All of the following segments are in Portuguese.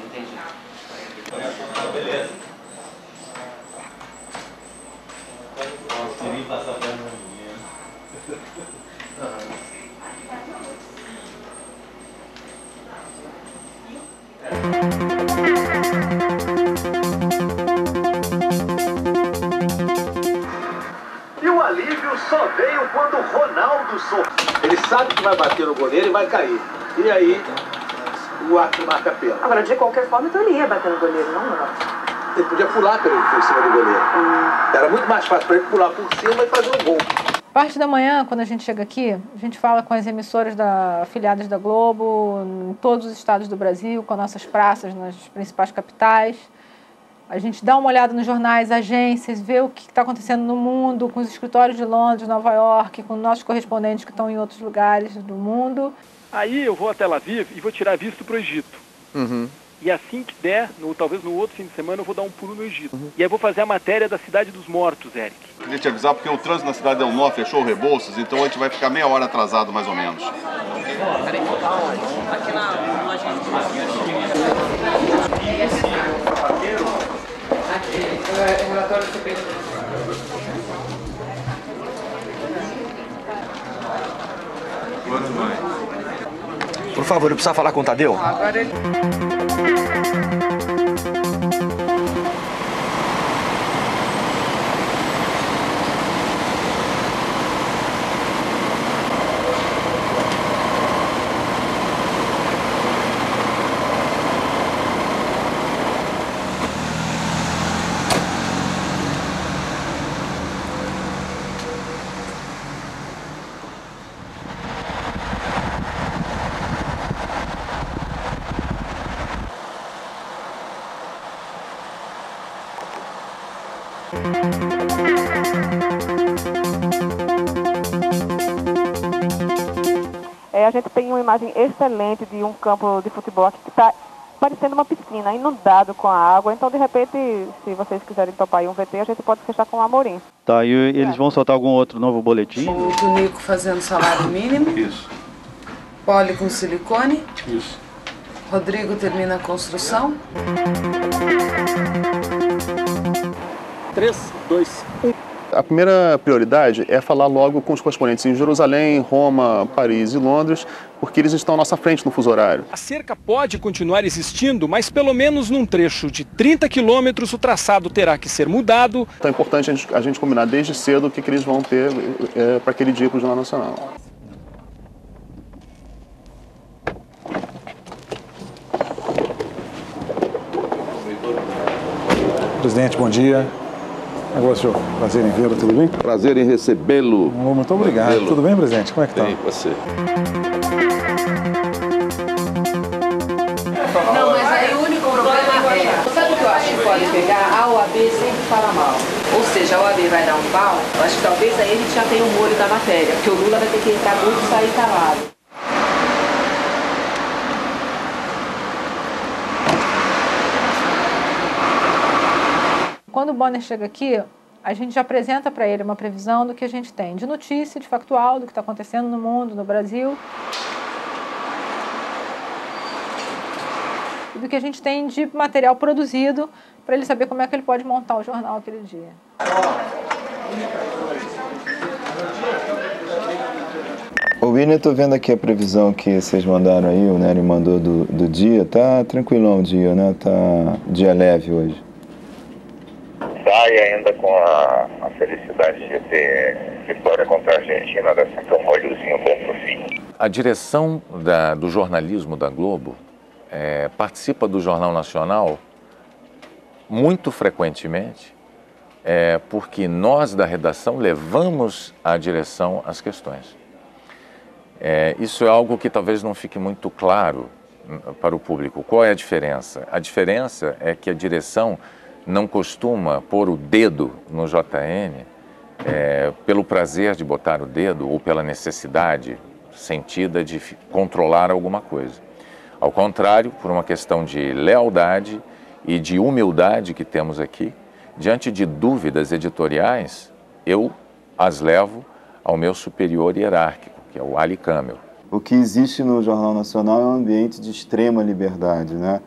Entendi. Beleza. Seria passar a perna na menina. E o alívio só veio quando o Ronaldo soltou. Ele sabe que vai bater no goleiro e vai cair. E aí, o árbitro marca pênalti. Agora, de qualquer forma, então ele ia bater no goleiro, não? Ele podia pular por cima do goleiro. Era muito mais fácil para ele pular por cima e fazer um gol. Parte da manhã, quando a gente chega aqui, a gente fala com as emissoras afiliadas da Globo, em todos os estados do Brasil, com as nossas praças nas principais capitais. A gente dá uma olhada nos jornais, agências, vê o que está acontecendo no mundo, com os escritórios de Londres, Nova York, com nossos correspondentes que estão em outros lugares do mundo. Aí eu vou a Tel Aviv e vou tirar visto para o Egito. E assim que der, talvez no outro fim de semana, eu vou dar um pulo no Egito. E aí vou fazer a matéria da Cidade dos Mortos, Eric. Queria te avisar porque o trânsito na cidade é um nó, fechou o Rebouças, então a gente vai ficar meia hora atrasado mais ou menos. Peraí, aqui na lojinha. Aqui, o relatório do CPI. Quanto mais? Por favor, eu preciso falar com o Tadeu. Agora ele... A gente tem uma imagem excelente de um campo de futebol aqui que está parecendo uma piscina, inundado com a água. Então, de repente, se vocês quiserem topar aí um VT, a gente pode fechar com o Amorim. Tá, e eles vão soltar algum outro novo boletim? O Tunico fazendo salário mínimo. Isso. Poli com silicone. Isso. Rodrigo termina a construção. 3, 2, 1. A primeira prioridade é falar logo com os correspondentes em Jerusalém, Roma, Paris e Londres, porque eles estão à nossa frente no fuso horário. A cerca pode continuar existindo, mas pelo menos num trecho de 30 quilômetros o traçado terá que ser mudado. Então é importante a gente combinar desde cedo o que eles vão ter para aquele dia para o Jornal Nacional. Presidente, bom dia. Agora, senhor, prazer em vê-lo, tudo bem? Prazer em recebê-lo. Muito obrigado. Tudo bem, presidente? Como é que está? Bem, você. Não, mas aí o único problema é... Sabe o que eu acho que pode pegar? A OAB sempre fala mal. Ou seja, a OAB vai dar um pau. Eu acho que talvez aí a gente já tenha o molho da matéria. Porque o Lula vai ter que entrar muito e sair calado. Quando o Bonner chega aqui, a gente já apresenta para ele uma previsão do que a gente tem de notícia, de factual, do que está acontecendo no mundo, no Brasil. E do que a gente tem de material produzido para ele saber como é que ele pode montar o jornal aquele dia. Ô Vini, eu tô vendo aqui a previsão que vocês mandaram aí, o Nery mandou do dia. Tá tranquilão o dia, né? Tá dia leve hoje. Sai ainda com a felicidade de ter vitória contra a Argentina, deve ser um molhozinho bom pro fim. A direção do jornalismo da Globo participa do Jornal Nacional muito frequentemente, porque nós da redação levamos à direção as questões. Isso é algo que talvez não fique muito claro para o público. Qual é a diferença? A diferença é que a direção não costuma pôr o dedo no JN pelo prazer de botar o dedo ou pela necessidade sentida de controlar alguma coisa. Ao contrário, por uma questão de lealdade e de humildade que temos aqui, diante de dúvidas editoriais, eu as levo ao meu superior hierárquico, que é o Ali Kamel. O que existe no Jornal Nacional é um ambiente de extrema liberdade, né?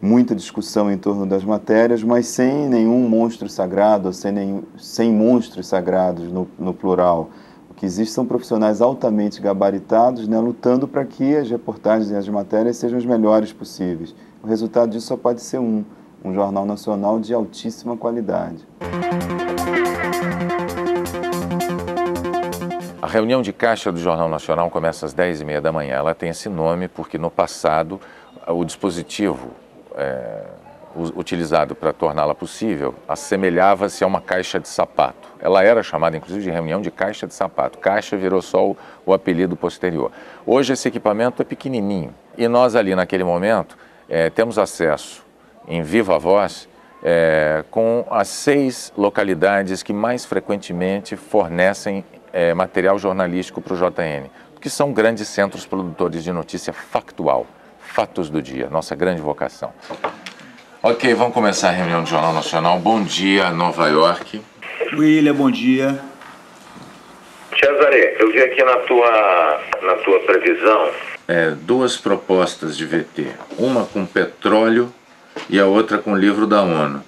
muita discussão em torno das matérias, mas sem nenhum monstro sagrado, sem monstros sagrados no plural. O que existe são profissionais altamente gabaritados, né, lutando para que as reportagens e as matérias sejam as melhores possíveis. O resultado disso só pode ser um jornal nacional de altíssima qualidade. A reunião de caixa do Jornal Nacional começa às 10h30 da manhã. Ela tem esse nome porque no passado o dispositivo utilizado para torná-la possível assemelhava-se a uma caixa de sapato. Ela era chamada inclusive de reunião de caixa de sapato. Caixa virou só o apelido posterior. Hoje esse equipamento é pequenininho e nós ali naquele momento temos acesso em viva voz com as 6 localidades que mais frequentemente fornecem material jornalístico para o JN, que são grandes centros produtores de notícia factual, fatos do dia, nossa grande vocação. Ok, vamos começar a reunião do Jornal Nacional. Bom dia, Nova York. William, bom dia. Cesare, eu vi aqui na tua previsão 2 propostas de VT, uma com petróleo e a outra com o livro da ONU.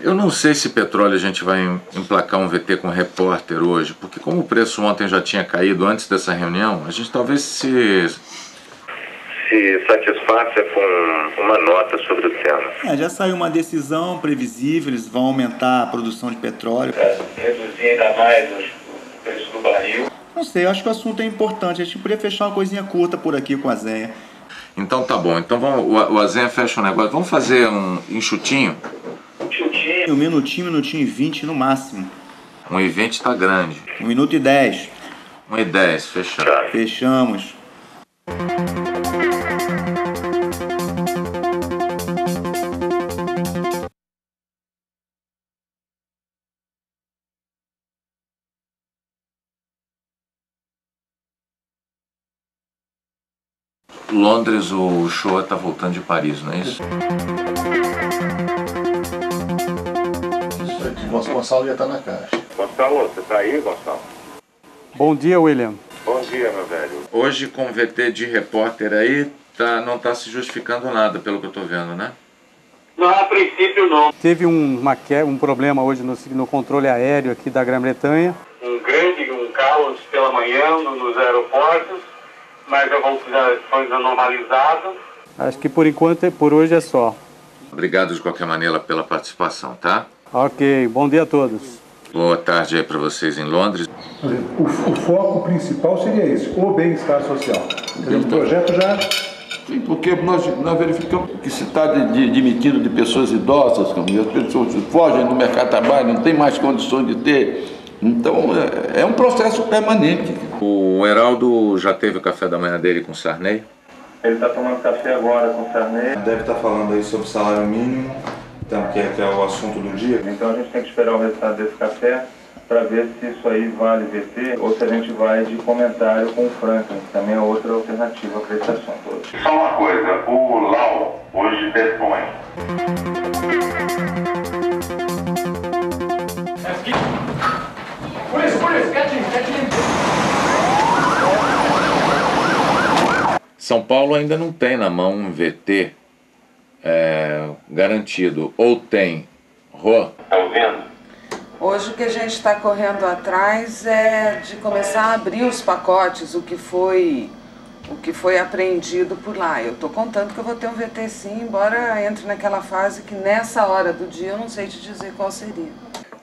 Eu não sei se petróleo a gente vai emplacar um VT com repórter hoje, porque como o preço ontem já tinha caído antes dessa reunião, a gente talvez se satisfaça com uma nota sobre o tema. Já saiu uma decisão previsível, eles vão aumentar a produção de petróleo. Reduzir ainda mais os preços do barril. Não sei, eu acho que o assunto é importante, a gente poderia fechar uma coisinha curta por aqui com a Zenha. Então tá bom, então o Azenha fecha o negócio, vamos fazer um enxutinho? Um minutinho e 20 no máximo. 1h20 tá grande. 1 minuto e 10. 1h10, fechamos. Fechamos. Londres, o show tá voltando de Paris, não é isso? Gonçalo já está na caixa. Gonçalo, você tá aí, Gonçalo? Bom dia, William. Bom dia, meu velho. Hoje com VT de repórter aí, não tá se justificando nada, pelo que eu tô vendo, né? Não, a princípio não. Teve um problema hoje no controle aéreo aqui da Grã-Bretanha. Um caos pela manhã nos aeroportos, mas já vão fazer coisa normalizada. Acho que por enquanto, por hoje é só. Obrigado de qualquer maneira pela participação, tá? Ok, bom dia a todos. Boa tarde aí para vocês em Londres. O foco principal seria esse, o bem-estar social. O projeto já... Sim, porque nós verificamos que se está demitindo de pessoas idosas, as pessoas fogem do mercado de trabalho, não tem mais condições de ter. Então, é um processo permanente. O Heraldo já teve o café da manhã dele com o Sarney? Ele está tomando café agora com o Sarney. Deve estar falando aí sobre salário mínimo, então, que é o assunto do dia. Então a gente tem que esperar o resultado desse café para ver se isso aí vale VT ou se a gente vai de comentário com o Franklin, que também é outra alternativa para esse assunto hoje. Só uma coisa, o Lau hoje depõe. São Paulo ainda não tem na mão um VT garantido, ou tem? Rô? Tá ouvindo? Hoje o que a gente está correndo atrás é de começar a abrir os pacotes, o que foi apreendido por lá. Eu estou contando que eu vou ter um VT sim, embora entre naquela fase que nessa hora do dia eu não sei te dizer qual seria.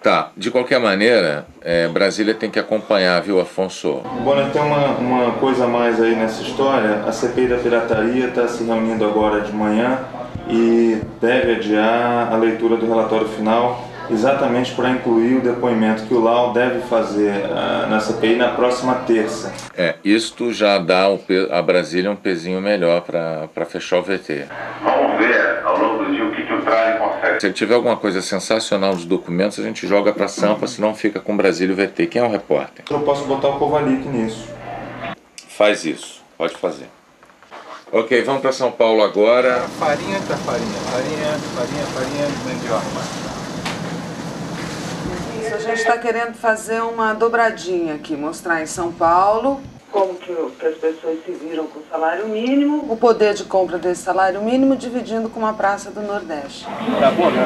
Tá, de qualquer maneira, Brasília tem que acompanhar, viu, Afonso? Bom, tem uma coisa a mais aí nessa história. A CPI da pirataria está se reunindo agora de manhã e deve adiar a leitura do relatório final, exatamente para incluir o depoimento que o Lau deve fazer na CPI na próxima terça. Isto já dá a Brasília um pezinho melhor para fechar o VT. Vamos ver ao longo do dia o que o Tralli consegue. Se tiver alguma coisa sensacional dos documentos, a gente joga para Sampa, senão fica com Brasília o VT. Quem é o repórter? Eu posso botar o Kovalik nisso. Faz isso, pode fazer. Ok, vamos para São Paulo agora. Farinha de mandioca. A gente está querendo fazer uma dobradinha aqui, mostrar em São Paulo como que as pessoas se viram com o salário mínimo, o poder de compra desse salário mínimo dividindo com uma praça do Nordeste. Tá bom, né?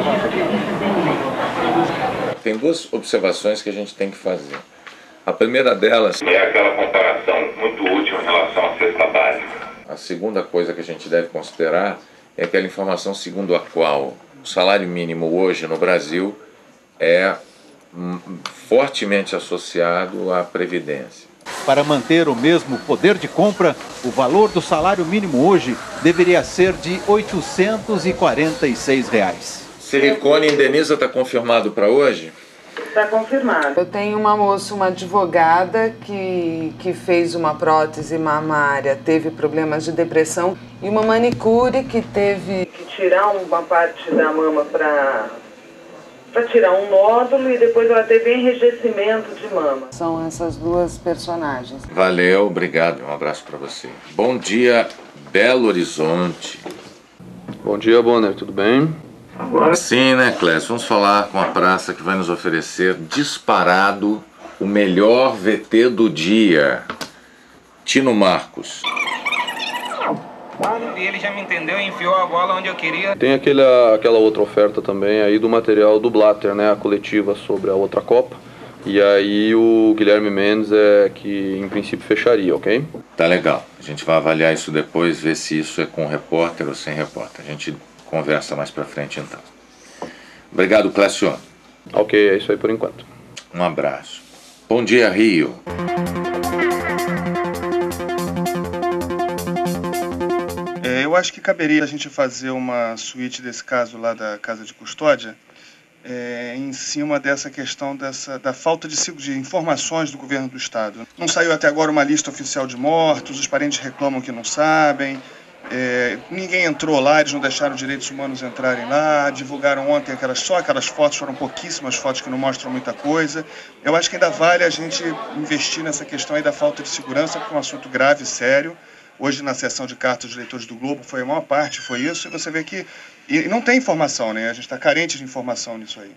Tem duas observações que a gente tem que fazer. A primeira delas é aquela comparação muito útil em relação à cesta básica. A segunda coisa que a gente deve considerar é aquela informação segundo a qual o salário mínimo hoje no Brasil é fortemente associado à Previdência. Para manter o mesmo poder de compra, o valor do salário mínimo hoje deveria ser de R$ 846. Silicone Indeniza está confirmado para hoje? Está confirmado. Eu tenho uma moça, uma advogada que fez uma prótese mamária, teve problemas de depressão, e uma manicure que teve que tirar uma parte da mama para tirar um nódulo, e depois ela teve enrijecimento de mama. São essas duas personagens. Valeu, obrigado, um abraço para você. Bom dia, Belo Horizonte. Bom dia, Bonner, tudo bem? Sim, né, Clécio? Vamos falar com a praça que vai nos oferecer disparado o melhor VT do dia. Tino Marcos. E ele já me entendeu e enfiou a bola onde eu queria. Tem aquela outra oferta também aí do material do Blatter, né? A coletiva sobre a outra Copa. E aí o Guilherme Mendes é que em princípio fecharia, ok? Tá legal. A gente vai avaliar isso depois, ver se isso é com repórter ou sem repórter. A gente conversa mais pra frente então. Obrigado, Clécio. Ok, é isso aí por enquanto. Um abraço. Bom dia, Rio. Eu acho que caberia a gente fazer uma suíte desse caso lá da Casa de Custódia em cima dessa questão da falta de informações do governo do Estado. Não saiu até agora uma lista oficial de mortos, os parentes reclamam que não sabem, ninguém entrou lá, eles não deixaram direitos humanos entrarem lá, divulgaram ontem só aquelas fotos, foram pouquíssimas fotos que não mostram muita coisa. Eu acho que ainda vale a gente investir nessa questão aí da falta de segurança, porque é um assunto grave e sério. Hoje, na sessão de cartas dos leitores do Globo, a maior parte foi isso, e você vê que e não tem informação, né? A gente está carente de informação nisso aí.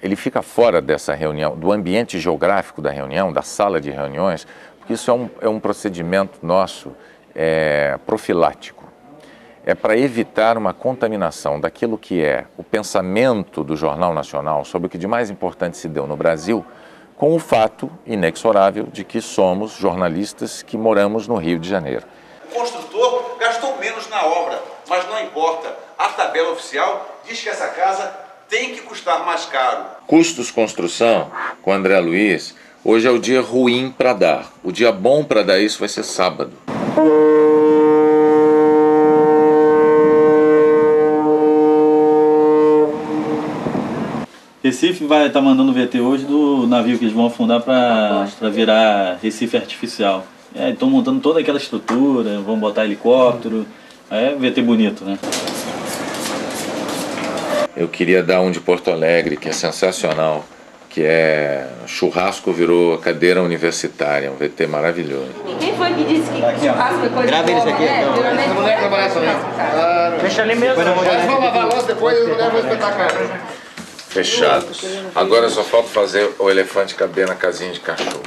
Ele fica fora dessa reunião, do ambiente geográfico da reunião, da sala de reuniões, porque isso é um procedimento nosso profilático. É para evitar uma contaminação daquilo que é o pensamento do Jornal Nacional sobre o que de mais importante se deu no Brasil, com o fato inexorável de que somos jornalistas que moramos no Rio de Janeiro. O construtor gastou menos na obra, mas não importa. A tabela oficial diz que essa casa tem que custar mais caro. Custos Construção, com André Luiz, hoje é o dia ruim para dar. O dia bom para dar isso vai ser sábado. Recife vai estar mandando VT hoje do navio que eles vão afundar para virar Recife artificial. Estão montando toda aquela estrutura, vão botar helicóptero. VT bonito, né? Eu queria dar um de Porto Alegre, que é sensacional, que é churrasco virou cadeira universitária, um VT maravilhoso. E quem foi que disse que churrasco é coisa Grava eles aqui, né? não leva trabalhar sozinho. Deixa ali mesmo. Eles vão lavar a louça depois e eu levo o espetáculo. Fechados. Agora só falta fazer o elefante caber na casinha de cachorro.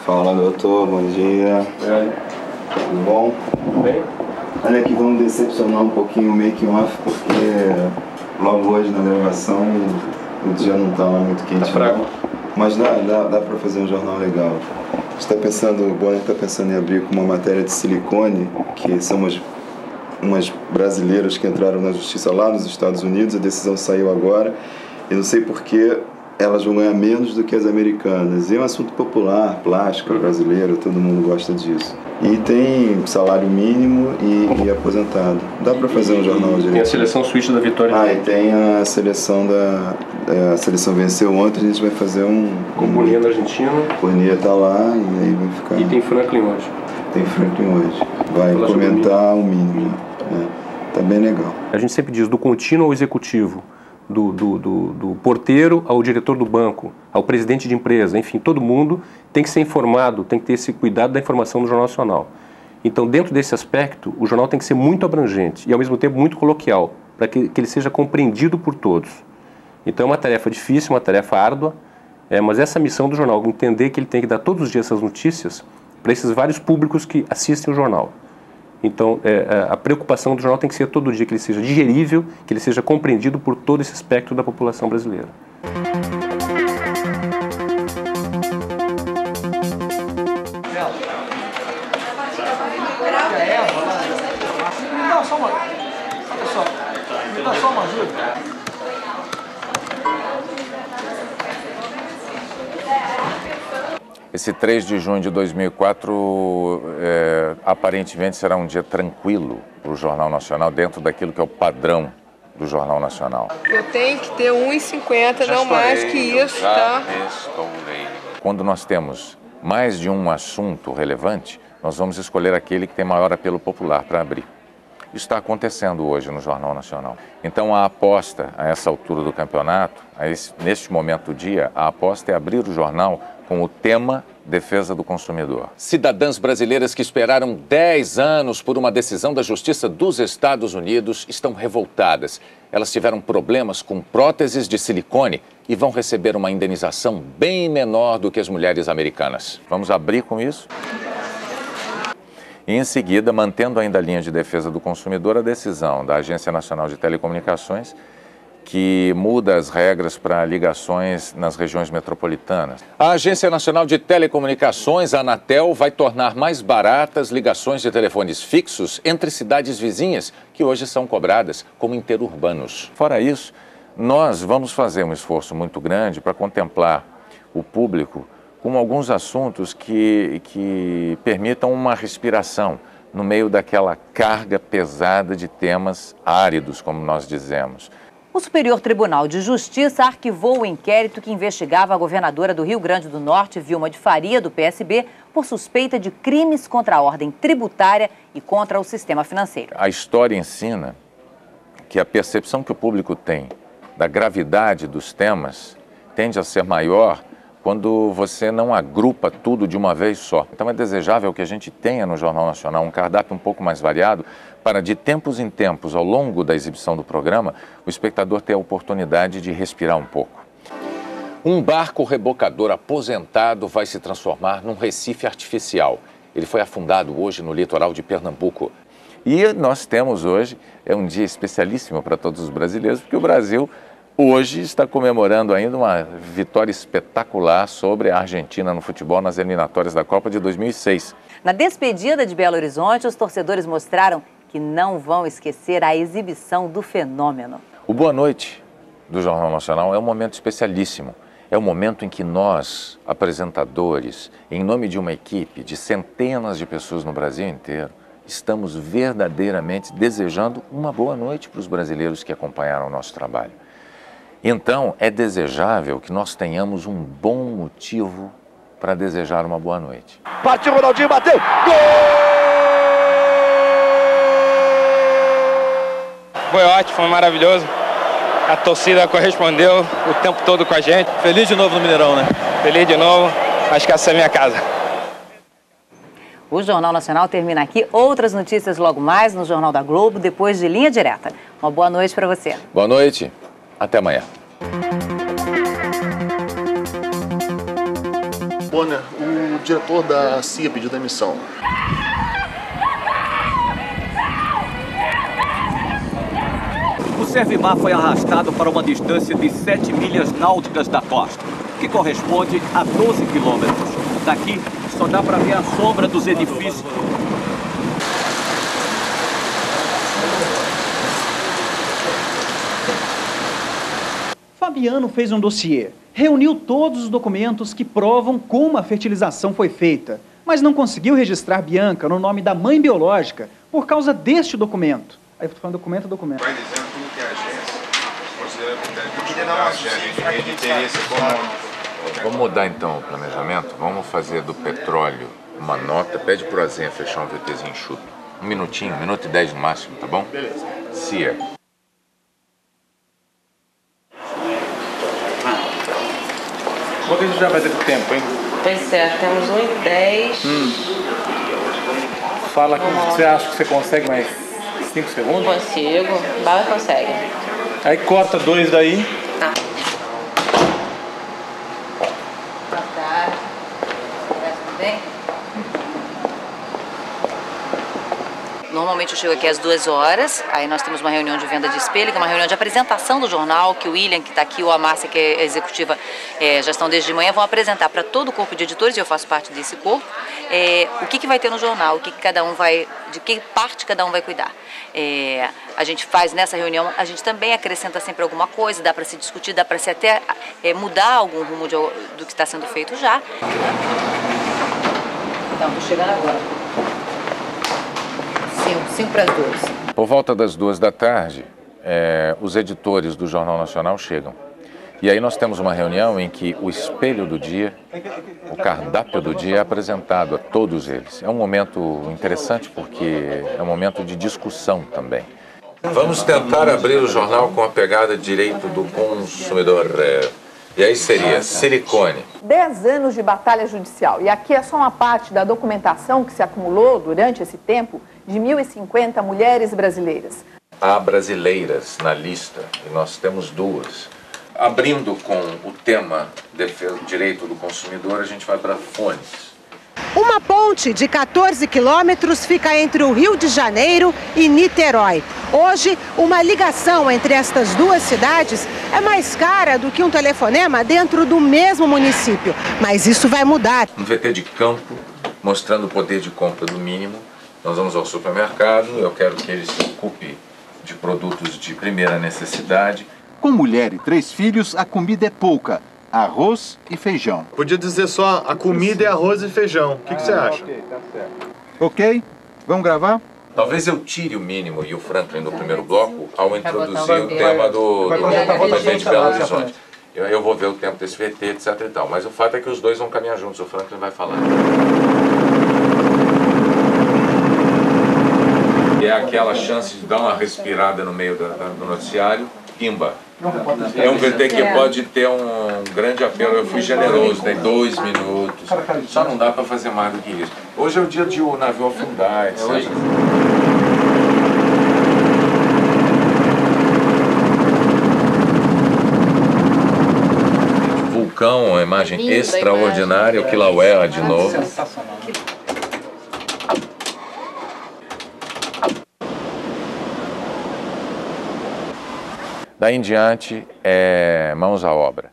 Fala, doutor, bom dia. Tudo bom? Bem? Olha aqui, vamos decepcionar um pouquinho o make-off, porque logo hoje na gravação o dia não tá lá muito quente. Não. Mas dá pra fazer um jornal legal. O Bonner está pensando em abrir com uma matéria de silicone, que são umas brasileiras que entraram na justiça lá nos Estados Unidos, a decisão saiu agora, e não sei porquê elas vão ganhar menos do que as americanas. E é um assunto popular, plástico, brasileiro, todo mundo gosta disso. E tem salário mínimo e aposentado. Dá para fazer um jornal direito. Tem a seleção suíça da Vitória. E tem a seleção a seleção venceu ontem, a gente vai fazer com Bolinha da Argentina. Cornea tá lá e aí vai ficar... E tem Franklin hoje. Tem Franklin hoje. Vai comentar o mínimo. Tá bem legal. A gente sempre diz do contínuo ao executivo, do porteiro ao diretor do banco, ao presidente de empresa, enfim, todo mundo tem que ser informado, tem que ter esse cuidado da informação do Jornal Nacional. Então, dentro desse aspecto, o jornal tem que ser muito abrangente e, ao mesmo tempo, muito coloquial, para que ele seja compreendido por todos. Então é uma tarefa difícil, uma tarefa árdua, mas essa missão do jornal, entender que ele tem que dar todos os dias essas notícias para esses vários públicos que assistem o jornal. Então a preocupação do jornal tem que ser todo dia que ele seja digerível, que ele seja compreendido por todo esse espectro da população brasileira. Me dá só uma ajuda. Esse 3 de junho de 2004 aparentemente será um dia tranquilo para o Jornal Nacional, dentro daquilo que é o padrão do Jornal Nacional. Eu tenho que ter 1,50, não mais que isso, tá? Quando nós temos mais de um assunto relevante, nós vamos escolher aquele que tem maior apelo popular para abrir. Isso está acontecendo hoje no Jornal Nacional. Então a aposta a essa altura do campeonato, neste momento do dia, a aposta é abrir o jornal com o tema defesa do consumidor. Cidadãs brasileiras que esperaram 10 anos por uma decisão da Justiça dos Estados Unidos estão revoltadas. Elas tiveram problemas com próteses de silicone e vão receber uma indenização bem menor do que as mulheres americanas. Vamos abrir com isso? E em seguida, mantendo ainda a linha de defesa do consumidor, a decisão da Agência Nacional de Telecomunicações, que muda as regras para ligações nas regiões metropolitanas. A Agência Nacional de Telecomunicações, a Anatel, vai tornar mais baratas ligações de telefones fixos entre cidades vizinhas, que hoje são cobradas como interurbanos. Fora isso, nós vamos fazer um esforço muito grande para contemplar o público com alguns assuntos que permitam uma respiração no meio daquela carga pesada de temas áridos, como nós dizemos. O Superior Tribunal de Justiça arquivou o inquérito que investigava a governadora do Rio Grande do Norte, Vilma de Faria, do PSB, por suspeita de crimes contra a ordem tributária e contra o sistema financeiro. A história ensina que a percepção que o público tem da gravidade dos temas tende a ser maior quando você não agrupa tudo de uma vez só. Então é desejável que a gente tenha no Jornal Nacional um cardápio um pouco mais variado para, de tempos em tempos, ao longo da exibição do programa, o espectador ter a oportunidade de respirar um pouco. Um barco rebocador aposentado vai se transformar num recife artificial. Ele foi afundado hoje no litoral de Pernambuco. E nós temos hoje, é um dia especialíssimo para todos os brasileiros, porque o Brasil hoje está comemorando ainda uma vitória espetacular sobre a Argentina no futebol nas eliminatórias da Copa de 2006. Na despedida de Belo Horizonte, os torcedores mostraram que não vão esquecer a exibição do fenômeno. O Boa Noite do Jornal Nacional é um momento especialíssimo. É o momento em que nós, apresentadores, em nome de uma equipe de centenas de pessoas no Brasil inteiro, estamos verdadeiramente desejando uma boa noite para os brasileiros que acompanharam o nosso trabalho. Então, é desejável que nós tenhamos um bom motivo para desejar uma boa noite. Partiu, Ronaldinho, bateu! Gol! Foi ótimo, foi maravilhoso. A torcida correspondeu o tempo todo com a gente. Feliz de novo no Mineirão, né? Feliz de novo. Acho que essa é a minha casa. O Jornal Nacional termina aqui. Outras notícias logo mais no Jornal da Globo, depois de Linha Direta. Uma boa noite para você. Boa noite. Até amanhã. Bonner, o diretor da CIA pediu demissão. O Servimar foi arrastado para uma distância de 7 milhas náuticas da costa, que corresponde a 12 quilômetros. Daqui só dá para ver a sombra dos edifícios. Fabiano fez um dossiê, reuniu todos os documentos que provam como a fertilização foi feita, mas não conseguiu registrar Bianca no nome da mãe biológica por causa deste documento. Aí eu tô falando documento. Vai dizendo tudo que a agência considera que de interesse econômico. Vamos mudar então o planejamento? Vamos fazer do petróleo uma nota. Pede pro Azenha fechar um VTzinho enxuto. Um minutinho, 1 minuto e 10 no máximo, tá bom? Beleza. CIA. Quanto a gente já vai ter tempo, hein? Pois é, temos 1:10. Fala que você acha que você consegue mais 5 segundos? Consigo. Bala consegue. Aí corta 2 daí. Tá. Boa tarde. Tudo bem? Normalmente eu chego aqui às 2 horas, aí nós temos uma reunião de venda de espelho, que é uma reunião de apresentação do jornal, que o William, que está aqui, ou a Márcia, que é executiva, já estão desde de manhã, vão apresentar para todo o corpo de editores, e eu faço parte desse corpo, o que vai ter no jornal, de que parte cada um vai cuidar. A gente faz nessa reunião, a gente também acrescenta sempre alguma coisa, dá para se discutir, dá para se até mudar algum rumo do que está sendo feito já. Então, estou chegando agora. 5 para as 2. Por volta das 2 da tarde, os editores do Jornal Nacional chegam. E aí nós temos uma reunião em que o espelho do dia, o cardápio do dia é apresentado a todos eles. É um momento interessante porque é um momento de discussão também. Vamos tentar abrir o jornal com a pegada de direito do consumidor. E aí seria silicone. 10 anos de batalha judicial. E aqui é só uma parte da documentação que se acumulou durante esse tempo de 1.050 mulheres brasileiras. Há brasileiras na lista e nós temos 2. Abrindo com o tema defesa do direito do consumidor, a gente vai para fones. Uma ponte de 14 quilômetros fica entre o Rio de Janeiro e Niterói. Hoje, uma ligação entre estas duas cidades é mais cara do que um telefonema dentro do mesmo município. Mas isso vai mudar. Um VT de campo, mostrando o poder de compra do mínimo. Nós vamos ao supermercado, eu quero que ele se ocupe de produtos de primeira necessidade. Com mulher e 3 filhos, a comida é pouca. Arroz e feijão. Podia dizer só a comida é arroz e feijão. O que você acha? Ok, tá certo. Ok, vamos gravar? Talvez eu tire o mínimo e o Franklin no primeiro bloco ao introduzir o tema do VT de Belo Horizonte. Eu vou ver o tempo desse VT, etc e tal. Mas o fato é que os dois vão caminhar juntos, o Franklin vai falar. E é aquela chance de dar uma respirada no meio do noticiário, pimba. É um VT que pode ter um grande apelo. Eu fui generoso, dei 2 minutos. Só não dá para fazer mais do que isso. Hoje é o dia de o navio afundar, etc. Vulcão, uma imagem extraordinária, o Kilauea de novo. Daí em diante, mãos à obra.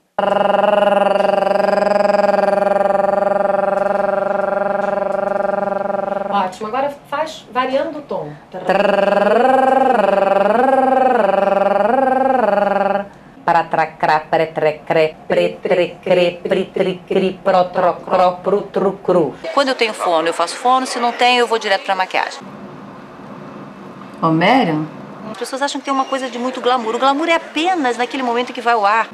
Ótimo, agora faz variando o tom. Para tracrá, pretrecré, pretrecré, pritricri, protrocró, prutrucru. Quando eu tenho fono, eu faço fono. Se não tenho, eu vou direto para maquiagem. Homério? As pessoas acham que tem uma coisa de muito glamour. O glamour é apenas naquele momento que vai ao ar.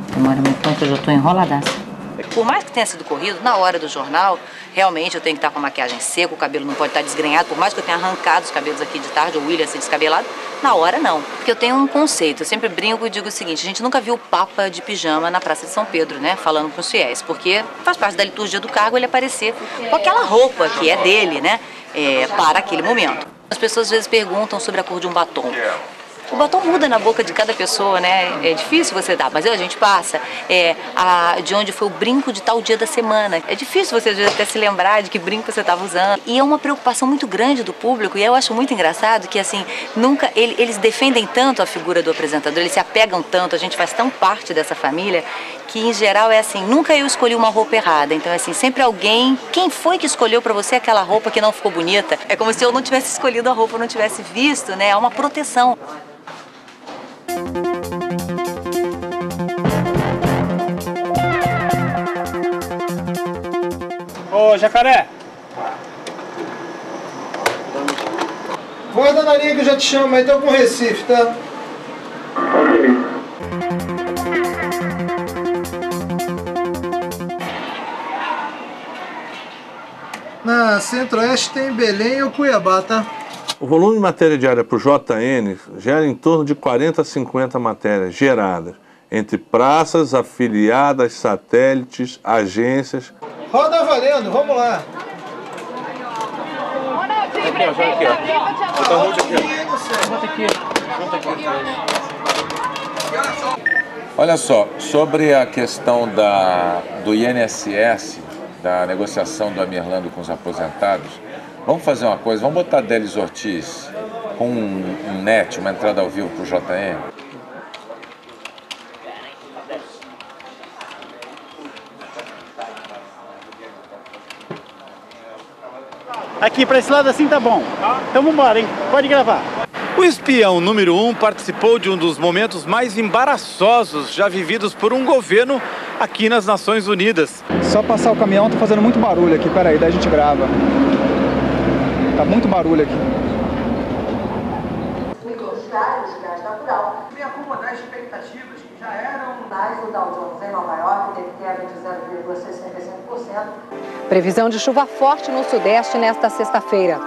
Demora muito tempo, eu já estou enroladaça. Por mais que tenha sido corrido, na hora do jornal, realmente eu tenho que estar com a maquiagem seca, o cabelo não pode estar desgrenhado, por mais que eu tenha arrancado os cabelos aqui de tarde, o William assim descabelado, na hora não. Porque eu tenho um conceito, eu sempre brinco e digo o seguinte, a gente nunca viu o Papa de pijama na Praça de São Pedro, né, falando com os fiéis, porque faz parte da liturgia do cargo ele aparecer com aquela roupa que é dele, né, para aquele momento. As pessoas às vezes perguntam sobre a cor de um batom. O batom muda na boca de cada pessoa, né? É difícil você dar, mas a gente passa de onde foi o brinco de tal dia da semana. É difícil você às vezes até se lembrar de que brinco você estava usando. E é uma preocupação muito grande do público, e eu acho muito engraçado que assim, nunca eles defendem tanto a figura do apresentador, eles se apegam tanto, a gente faz tão parte dessa família, que em geral é assim, nunca eu escolhi uma roupa errada. Então é assim, sempre alguém, quem foi que escolheu para você aquela roupa que não ficou bonita? É como se eu não tivesse escolhido a roupa, eu não tivesse visto, né? É uma proteção. Ô, Jacaré! Guarda na linha que eu já te chamo, aí tô com o Recife, tá? Na Centro-Oeste tem Belém ou Cuiabá, tá? O volume de matéria diária para o JN gera em torno de 40 a 50 matérias geradas entre praças, afiliadas, satélites, agências. Roda valendo, vamos lá. Aqui, ó, joga aqui, ó. Bota aqui, ó. Olha só, sobre a questão do INSS, da negociação do Amirlando com os aposentados, vamos fazer uma coisa, vamos botar Délis Ortiz com um net, uma entrada ao vivo para o JN. Aqui para esse lado assim tá bom. Então vamos embora, hein? Pode gravar. O espião número 1 participou de um dos momentos mais embaraçosos já vividos por um governo aqui nas Nações Unidas. Só passar o caminhão tá fazendo muito barulho aqui. Peraí, daí a gente grava. Tá muito barulho aqui. De gás natural. Me acomodar as expectativas que já eram. Mais o Dow Jones em Nova York teve queda de 0,65%. Previsão de chuva forte no Sudeste nesta sexta-feira.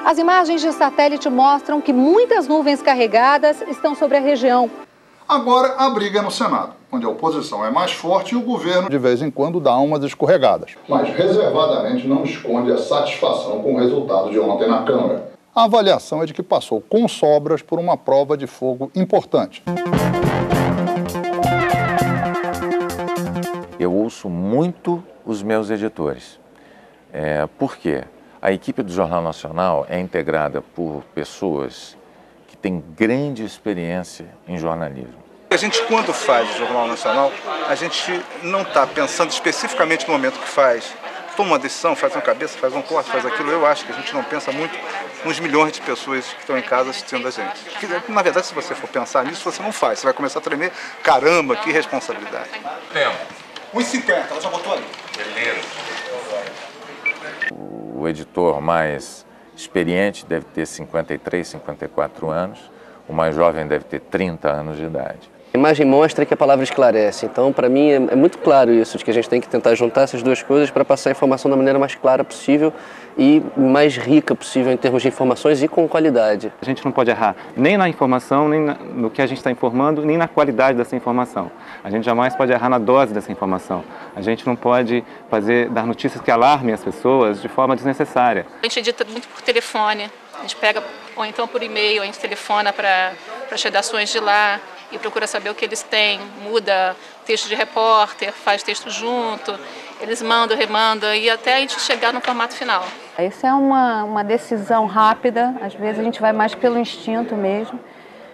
As imagens de satélite mostram que muitas nuvens carregadas estão sobre a região. Agora a briga é no Senado, onde a oposição é mais forte e o governo de vez em quando dá umas escorregadas. Mas reservadamente não esconde a satisfação com o resultado de ontem na Câmara. A avaliação é de que passou com sobras por uma prova de fogo importante. Eu ouço muito os meus editores. Por quê? A equipe do Jornal Nacional é integrada por pessoas que têm grande experiência em jornalismo. A gente, quando faz o Jornal Nacional, a gente não está pensando especificamente no momento que faz. Toma uma decisão, faz uma cabeça, faz um corte, faz aquilo. Eu acho que a gente não pensa muito nos milhões de pessoas que estão em casa assistindo a gente. Porque, na verdade, se você for pensar nisso, você não faz. Você vai começar a tremer. Caramba, que responsabilidade. Tempo. 1,50, ela já botou ali. Beleza. O editor mais experiente deve ter 53, 54 anos. O mais jovem deve ter 30 anos de idade. A imagem mostra que a palavra esclarece. Então, para mim, é muito claro isso, de que a gente tem que tentar juntar essas duas coisas para passar a informação da maneira mais clara possível e mais rica possível em termos de informações e com qualidade. A gente não pode errar nem na informação, nem no que a gente está informando, nem na qualidade dessa informação. A gente jamais pode errar na dose dessa informação. A gente não pode dar notícias que alarmem as pessoas de forma desnecessária. A gente edita muito por telefone, a gente pega, ou então por e-mail, a gente telefona para as redações de lá e procura saber o que eles têm, muda texto de repórter, faz texto junto, eles mandam, remandam e até a gente chegar no formato final. Isso é uma decisão rápida, às vezes a gente vai mais pelo instinto mesmo,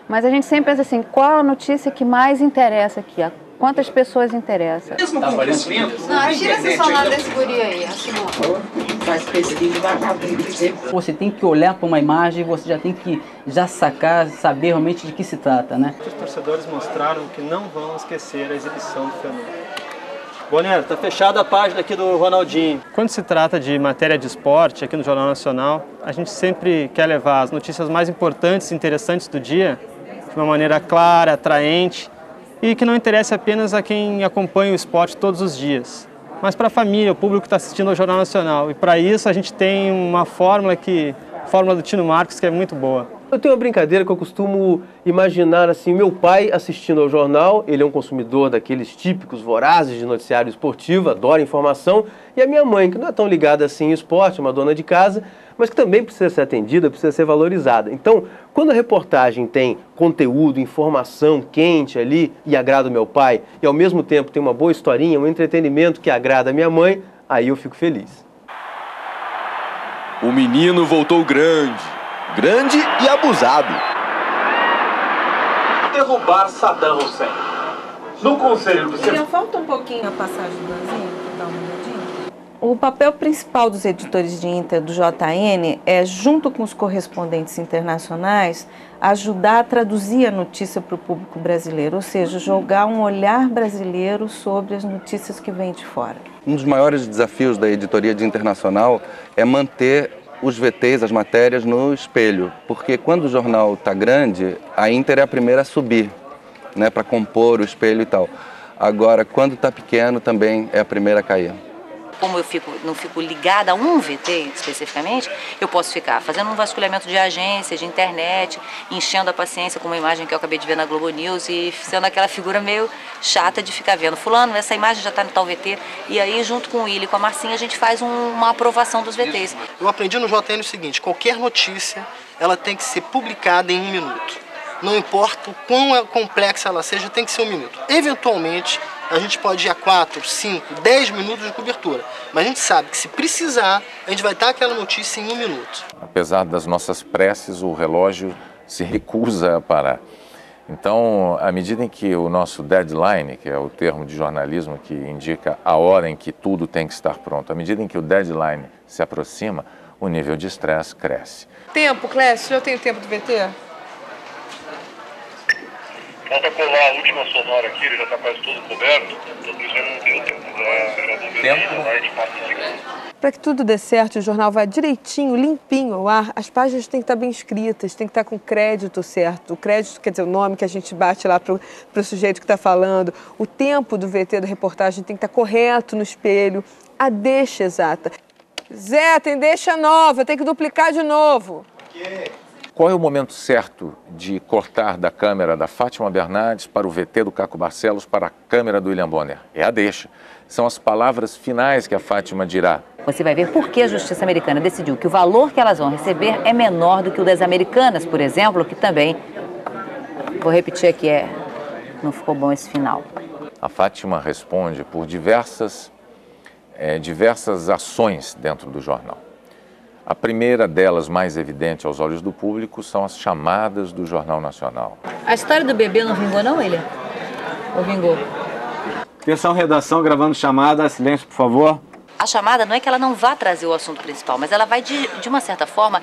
mas a gente sempre pensa assim, qual a notícia que mais interessa aqui? Quantas pessoas interessam? Não, tira esse celular desse guri aí, assinou. Você tem que olhar para uma imagem e você já tem que sacar, saber realmente de que se trata, né? Os torcedores mostraram que não vão esquecer a exibição do Fernando. Bonero, tá fechada a página aqui do Ronaldinho. Quando se trata de matéria de esporte aqui no Jornal Nacional, a gente sempre quer levar as notícias mais importantes e interessantes do dia de uma maneira clara, atraente e que não interessa apenas a quem acompanha o esporte todos os dias, mas para a família, o público que está assistindo ao Jornal Nacional. E para isso a gente tem uma fórmula do Tino Marcos, que é muito boa. Eu tenho uma brincadeira que eu costumo imaginar assim, meu pai assistindo ao jornal, ele é um consumidor daqueles típicos vorazes de noticiário esportivo, adora informação, e a minha mãe, que não é tão ligada assim em esporte, é uma dona de casa, mas que também precisa ser atendida, precisa ser valorizada. Então, quando a reportagem tem conteúdo, informação quente ali e agrada o meu pai, e ao mesmo tempo tem uma boa historinha, um entretenimento que agrada a minha mãe, aí eu fico feliz. O menino voltou grande e abusado. Derrubar Saddam Hussein. No Conselho do Senado. Falta um pouquinho a passagem do Brasil, para dar uma olhadinha. O papel principal dos editores de Inter do JN é, junto com os correspondentes internacionais, ajudar a traduzir a notícia para o público brasileiro, ou seja, jogar um olhar brasileiro sobre as notícias que vêm de fora. Um dos maiores desafios da editoria de internacional é manter os VTs, as matérias, no espelho, porque quando o jornal está grande, a Inter é a primeira a subir, né, para compor o espelho e tal. Agora, quando está pequeno, também é a primeira a cair. Como eu não fico ligada a um VT especificamente, eu posso ficar fazendo um vasculhamento de agência, de internet, enchendo a paciência com uma imagem que eu acabei de ver na Globo News e sendo aquela figura meio chata de ficar vendo. Fulano, essa imagem já está no tal VT. E aí, junto com o Willi e com a Marcinha, a gente faz uma aprovação dos VTs. Eu aprendi no JN o seguinte, qualquer notícia, ela tem que ser publicada em 1 minuto. não importa o quão complexa ela seja, tem que ser 1 minuto. Eventualmente, a gente pode ir a 4, 5, 10 minutos de cobertura, mas a gente sabe que se precisar, a gente vai dar aquela notícia em 1 minuto. Apesar das nossas preces, o relógio se recusa a parar. Então, à medida em que o nosso deadline, que é o termo de jornalismo que indica a hora em que tudo tem que estar pronto, à medida em que o deadline se aproxima, o nível de estresse cresce. Tempo, Clécio, já tem tempo do VT? Falta colar a última sonora aqui, ele já está quase todo coberto, então por isso não deu tempo. Para que tudo dê certo, o jornal vai direitinho, limpinho ao ar, as páginas têm que estar bem escritas, tem que estar com crédito certo. O crédito quer dizer o nome que a gente bate lá para o sujeito que está falando. O tempo do VT, da reportagem, tem que estar correto no espelho. A deixa exata. Zé, tem deixa nova, tem que duplicar de novo. Qual é o momento certo de cortar da câmera da Fátima Bernardes para o VT do Caco Barcelos para a câmera do William Bonner? É a deixa. São as palavras finais que a Fátima dirá. Você vai ver por que a justiça americana decidiu que o valor que elas vão receber é menor do que o das americanas, por exemplo, que também, vou repetir aqui, não ficou bom esse final. A Fátima responde por diversas ações dentro do jornal. A primeira delas, mais evidente aos olhos do público, são as chamadas do Jornal Nacional. A história do bebê não vingou não, William? Ou vingou? Atenção, redação, gravando chamada. Silêncio, por favor. A chamada não é que ela não vá trazer o assunto principal, mas ela vai, de uma certa forma,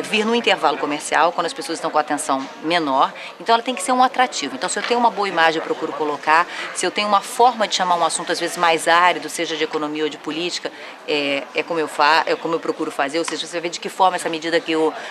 vir no intervalo comercial, quando as pessoas estão com atenção menor. Então, ela tem que ser um atrativo. Então, se eu tenho uma boa imagem, eu procuro colocar. Se eu tenho uma forma de chamar um assunto, às vezes, mais árido, seja de economia ou de política, é como eu procuro fazer. Ou seja, você vai ver de que forma essa medida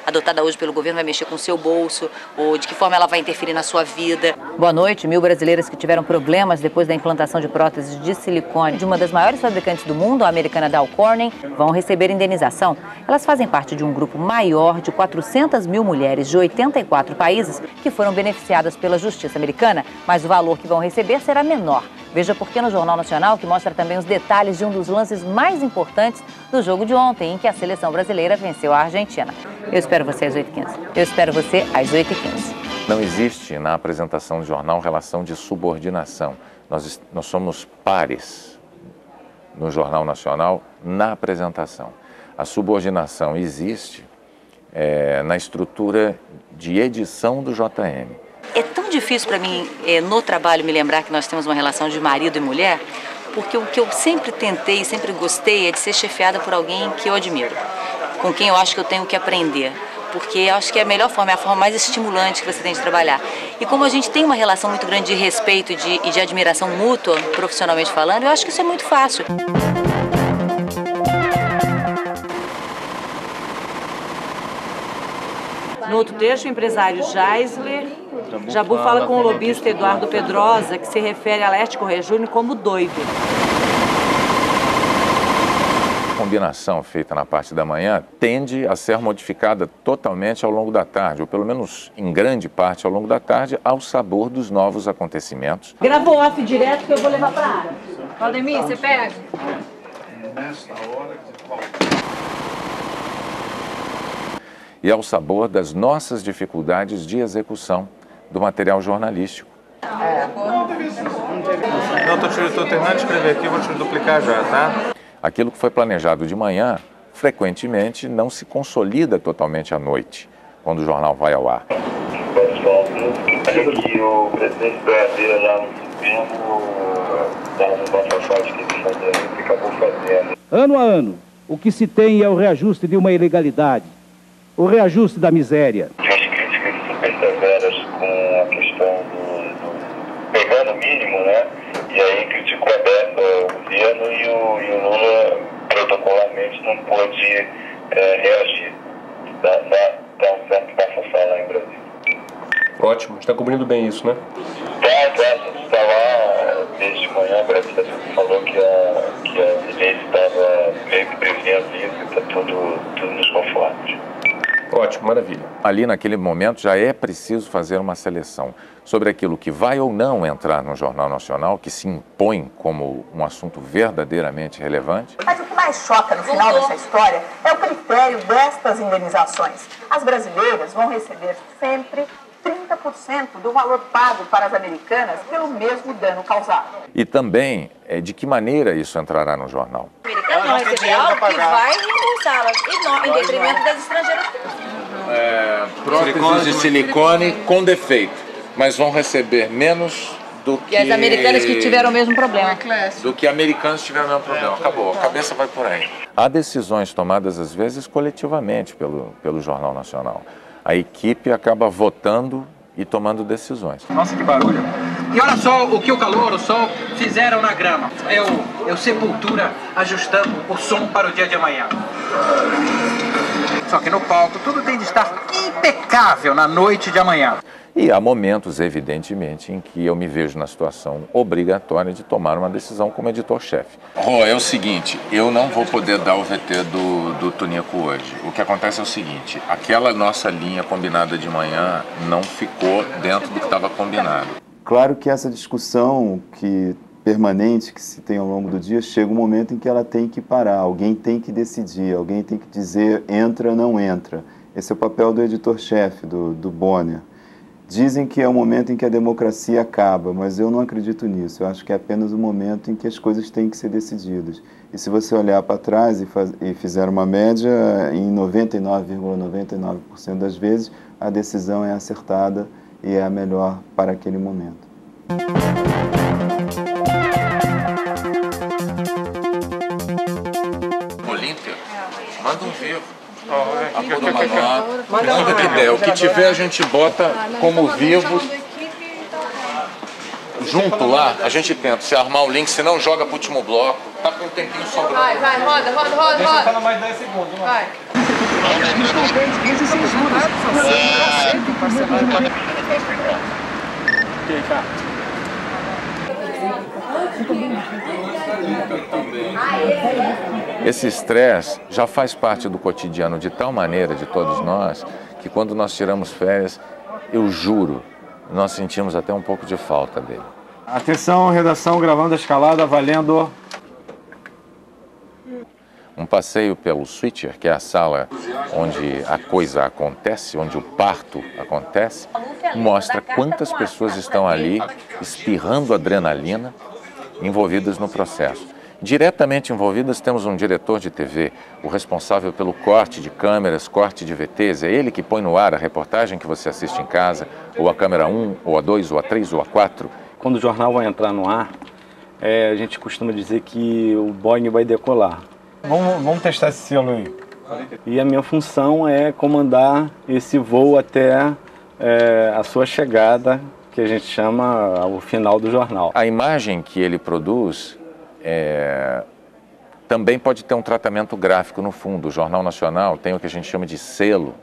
adotada hoje pelo governo vai mexer com o seu bolso, ou de que forma ela vai interferir na sua vida. Boa noite. 1000 brasileiras que tiveram problemas depois da implantação de próteses de silicone de uma das maiores fabricantes do mundo, a americana Dow Corning, vão receber indenização. Elas fazem parte de um grupo maior de 400 mil mulheres de 84 países que foram beneficiadas pela justiça americana, mas o valor que vão receber será menor. Veja por que no Jornal Nacional, que mostra também os detalhes de um dos lances mais importantes do jogo de ontem, em que a seleção brasileira venceu a Argentina. Eu espero você às 8h15. Eu espero você às 8h15. Não existe na apresentação do jornal relação de subordinação. Nós somos pares no Jornal Nacional na apresentação. A subordinação existe na estrutura de edição do JN. É tão difícil para mim, no trabalho, me lembrar que nós temos uma relação de marido e mulher, porque o que eu sempre tentei, sempre gostei, é de ser chefiada por alguém que eu admiro, com quem eu acho que eu tenho que aprender. Porque eu acho que é a melhor forma, é a forma mais estimulante que você tem de trabalhar. E como a gente tem uma relação muito grande de respeito e de admiração mútua, profissionalmente falando, eu acho que isso é muito fácil. No outro trecho, o empresário Geisler Jabu fala com o lobista Eduardo Pedrosa, que se refere a Laerte Corrêa Júnior como doido. A combinação feita na parte da manhã tende a ser modificada totalmente ao longo da tarde, ou pelo menos em grande parte ao longo da tarde, ao sabor dos novos acontecimentos. Gravou off direto que eu vou levar para a área. Valdemir, você pega? E ao sabor das nossas dificuldades de execução do material jornalístico. Não, estou terminando de escrever aqui, vou te duplicar já, tá? Aquilo que foi planejado de manhã, frequentemente, não se consolida totalmente à noite, quando o jornal vai ao ar. Que o presidente Brasileiro lá no Supremo dá um bafafate que ele fazia, que acabou fazendo. Ano a ano, o que se tem é o reajuste de uma ilegalidade, o reajuste da miséria. As críticas super severas com a questão do pegando o mínimo, né? E aí criticou a beça o governo e o Lula protocolarmente não pôde reagir. Dá um certo bafafá lá em Brasília. Ótimo, a gente está cobrindo bem isso, né? A gente está lá desde de manhã, a Brasília falou que a Inês estava meio que prevendo isso e está tudo nos conformes. Ótimo, maravilha. Ali naquele momento já é preciso fazer uma seleção sobre aquilo que vai ou não entrar no Jornal Nacional, que se impõe como um assunto verdadeiramente relevante. Mas o que mais choca no final dessa história é o critério destas indenizações. As brasileiras vão receber sempre 30% do valor pago para as americanas pelo mesmo dano causado. E também, de que maneira isso entrará no jornal? Os americanos vão receber algo que vai reembolsá-las, em detrimento das estrangeiras que Próteses de silicone com defeito, mas vão receber menos do que... E as americanas que tiveram o mesmo problema. Do que americanos tiveram o mesmo problema. Acabou, a cabeça vai por aí. Há decisões tomadas, às vezes, coletivamente pelo Jornal Nacional. A equipe acaba votando e tomando decisões. Nossa, que barulho. E olha só o que o calor, o sol fizeram na grama. Eu Sepultura, ajustando o som para o dia de amanhã. Só que no palco tudo tem de estar impecável na noite de amanhã. E há momentos, evidentemente, em que eu me vejo na situação obrigatória de tomar uma decisão como editor-chefe. É o seguinte, eu não vou poder dar o VT do Tunico hoje. O que acontece é o seguinte, aquela nossa linha combinada de manhã não ficou dentro do que estava combinado. Claro que essa discussão permanente que se tem ao longo do dia, chega um momento em que ela tem que parar, alguém tem que decidir, alguém tem que dizer entra ou não entra. Esse é o papel do editor-chefe, do Bonner. Dizem que é o momento em que a democracia acaba, mas eu não acredito nisso. Eu acho que é apenas o momento em que as coisas têm que ser decididas. E se você olhar para trás e fizer uma média, em 99,99% das vezes, a decisão é acertada e é a melhor para aquele momento. Olímpia, manda um vivo. Manda ideia. O que tiver a gente bota como vivo. Junto lá, a gente tenta se armar o link, se não joga pro último bloco. Tá com um tempinho sobrando. Vai, roda. Deixa eu mais 10 segundos. Vai. Esse estresse já faz parte do cotidiano de tal maneira de todos nós que quando nós tiramos férias, eu juro, nós sentimos até um pouco de falta dele. Atenção, redação, gravando a escalada, valendo. Um passeio pelo switcher, que é a sala onde a coisa acontece, onde o parto acontece, mostra quantas pessoas estão ali espirrando adrenalina, envolvidas no processo. Diretamente envolvidas temos um diretor de TV, o responsável pelo corte de câmeras, corte de VTs, é ele que põe no ar a reportagem que você assiste em casa, ou a câmera 1, ou a 2, ou a 3, ou a 4. Quando o jornal vai entrar no ar, a gente costuma dizer que o Boeing vai decolar. Vamos testar esse selo aí. E a minha função é comandar esse voo até a sua chegada, que a gente chama o final do jornal. A imagem que ele produz também pode ter um tratamento gráfico no fundo. O Jornal Nacional tem o que a gente chama de selo.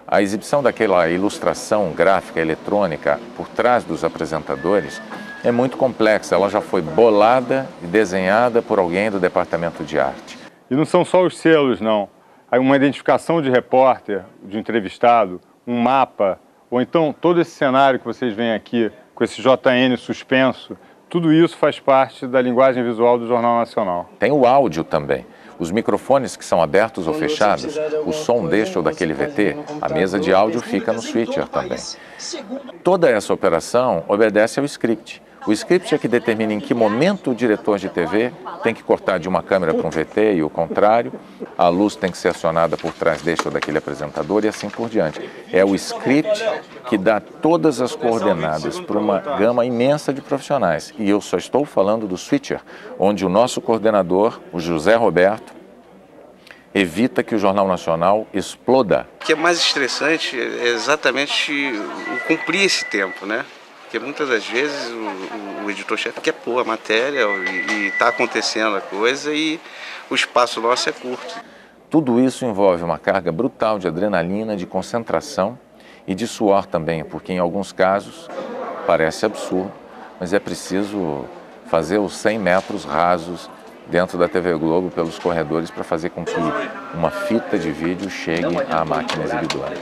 A exibição daquela ilustração gráfica eletrônica por trás dos apresentadores é muito complexa. Ela já foi bolada e desenhada por alguém do departamento de arte. E não são só os selos, não. Há uma identificação de repórter, de entrevistado, um mapa, ou então todo esse cenário que vocês veem aqui, com esse JN suspenso, tudo isso faz parte da linguagem visual do Jornal Nacional. Tem o áudio também. Os microfones que são abertos ou fechados, o som deste ou daquele VT, a mesa de áudio fica no switcher também. Toda essa operação obedece ao script. O script é que determina em que momento o diretor de TV tem que cortar de uma câmera para um VT e o contrário, a luz tem que ser acionada por trás deste ou daquele apresentador e assim por diante. É o script que dá todas as coordenadas para uma gama imensa de profissionais. E eu só estou falando do switcher, onde o nosso coordenador, o José Roberto, evita que o Jornal Nacional exploda. O que é mais estressante é exatamente o cumprir esse tempo, né? Porque muitas das vezes o editor-chefe quer pôr a matéria e está acontecendo a coisa e o espaço nosso é curto. Tudo isso envolve uma carga brutal de adrenalina, de concentração e de suor também, porque em alguns casos parece absurdo, mas é preciso fazer os 100 metros rasos dentro da TV Globo pelos corredores para fazer com que uma fita de vídeo chegue à máquina exibidora.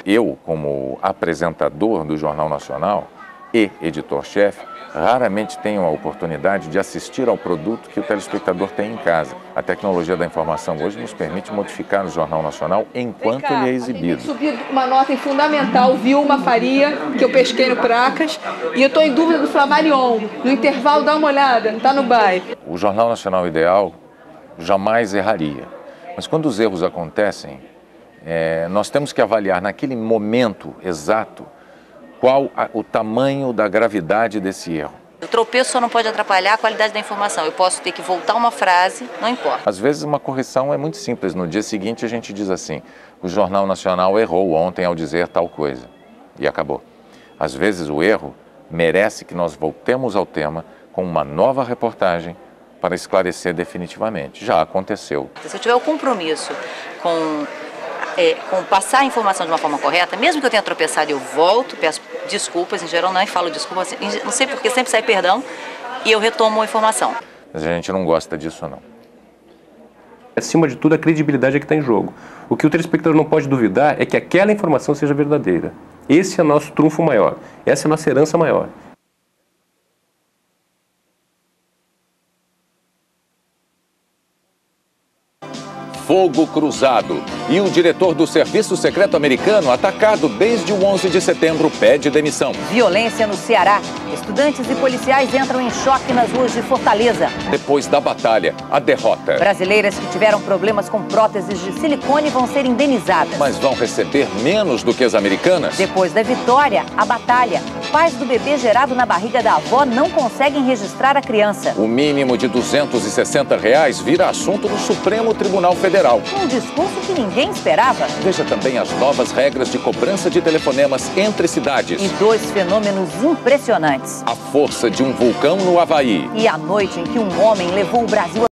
Eu, como apresentador do Jornal Nacional, e editor-chefe raramente tenham a oportunidade de assistir ao produto que o telespectador tem em casa. A tecnologia da informação hoje nos permite modificar o Jornal Nacional enquanto ele é exibido. Subi uma nota em Fundamental, Vilma Faria, que eu pesquei no Pracas, e eu estou em dúvida do Flamarion. No intervalo, dá uma olhada, está no bairro. O Jornal Nacional ideal jamais erraria. Mas quando os erros acontecem, nós temos que avaliar naquele momento exato qual o tamanho da gravidade desse erro. O tropeço só não pode atrapalhar a qualidade da informação. Eu posso ter que voltar uma frase, não importa. Às vezes uma correção é muito simples. No dia seguinte a gente diz assim, o Jornal Nacional errou ontem ao dizer tal coisa. E acabou. Às vezes o erro merece que nós voltemos ao tema com uma nova reportagem para esclarecer definitivamente. Já aconteceu. Se eu tiver o compromisso com passar a informação de uma forma correta, mesmo que eu tenha tropeçado, eu volto, peço desculpas, em geral não falo desculpas, não sei porque sempre sai perdão, e eu retomo a informação. Mas a gente não gosta disso, não. Acima de tudo, a credibilidade é que está em jogo. O que o telespectador não pode duvidar é que aquela informação seja verdadeira. Esse é o nosso trunfo maior, essa é a nossa herança maior. Fogo cruzado. E o diretor do Serviço Secreto Americano, atacado desde o 11 de setembro, pede demissão. Violência no Ceará. Estudantes e policiais entram em choque nas ruas de Fortaleza. Depois da batalha, a derrota. Brasileiras que tiveram problemas com próteses de silicone vão ser indenizadas. Mas vão receber menos do que as americanas. Depois da vitória, a batalha. Pais do bebê gerado na barriga da avó não conseguem registrar a criança. O mínimo de R$260 vira assunto do Supremo Tribunal Federal. Um discurso que ninguém esperava. Veja também as novas regras de cobrança de telefonemas entre cidades. E 2 fenômenos impressionantes. A força de um vulcão no Havaí. E a noite em que um homem levou o Brasil